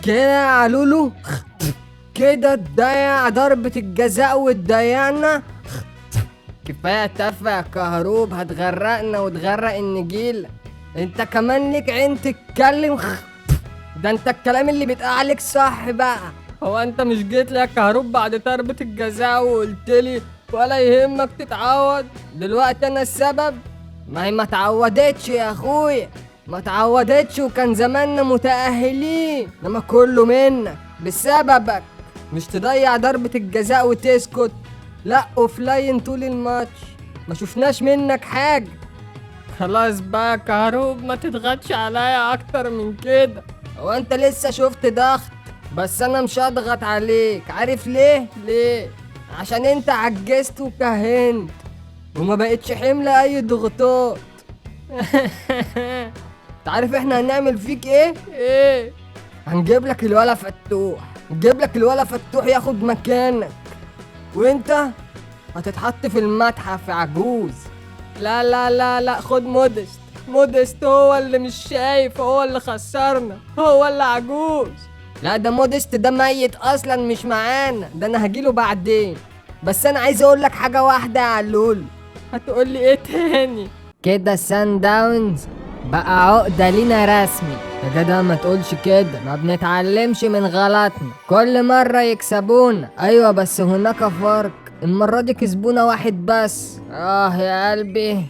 كده يا علولو، كده تضيع ضربة الجزاء وتضيعنا. كفاية تفة يا كهروب، هتغرقنا وتغرق النجيل. انت كمان ليك عين تتكلم. ده انت الكلام اللي بيتقال عليك صح بقى. هو انت مش جيت لي يا كهروب بعد ضربة الجزاء وقلت لي ولا يهمك تتعود؟ دلوقتي انا السبب؟ ما هي ما تعودتش يا اخويا، ما تعودتش، وكان زماننا متأهلين، انما كله منك بسببك. مش تضيع ضربة الجزاء وتسكت، لا اوفلاين طول الماتش، ما شفناش منك حاجة. خلاص بقى يا كهروب، ما تضغطش عليا اكتر من كده. هو انت لسه شفت ضغط؟ بس انا مش هضغط عليك، عارف ليه؟ عشان انت عجزت وكهنت وما بقتش حمل اي ضغوطات. تعرف احنا هنعمل فيك ايه؟ هنجيب لك الولا فتوح، نجيب لك الولا فتوح ياخد مكانك، وانت هتتحط في المتحف يا عجوز. لا لا لا لا، خد مودست. مودست هو اللي مش شايف، هو اللي خسرنا، هو اللي عجوز. لا ده مودست ده ميت اصلا مش معانا، ده انا هجيله بعدين. بس انا عايز اقول لك حاجه واحده يا علول. هتقول لي ايه تاني؟ كده سان داونز بقى عقده لينا رسمي. يا جدع ما تقولش كده، ما بنتعلمش من غلطنا، كل مره يكسبونا. ايوه بس هناك فرق، المره دي كسبونا واحد بس. يا قلبي،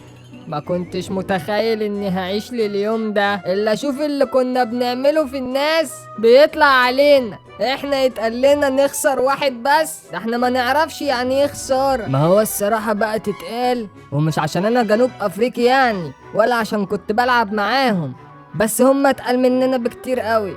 ما كنتش متخيل اني هعيش لليوم ده الا اشوف اللي كنا بنعمله في الناس بيطلع علينا احنا، يتقال لنا نخسر واحد بس. ده احنا ما نعرفش يعني ايه خسارة. ما هو الصراحة بقى تتقال، ومش عشان انا جنوب افريقي يعني، ولا عشان كنت بلعب معاهم، بس هم اتقل مننا بكتير قوي.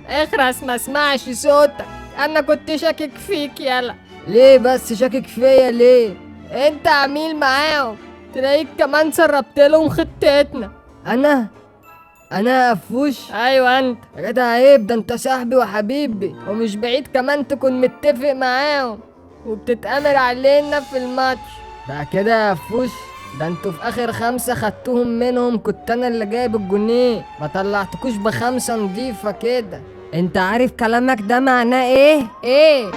اخرس ما اسمعش صوتك، انا كنت شاكك فيك. يلا ليه بس شاكك فيا ليه؟ انت عميل معاهم، تلاقيك كمان سربت لهم خطتنا. انا افوش؟ ايوه انت يا جدع، عيب، ده انت صاحبي وحبيبي، ومش بعيد كمان تكون متفق معاهم وبتتأمر علينا في الماتش. بقى كده يا افوش؟ ده انتوا في اخر 5 خدتوهم منهم، كنت انا اللي جايب الجونين، ما طلعتكوش ب5 نضيفة كده. انت عارف كلامك ده معناه ايه؟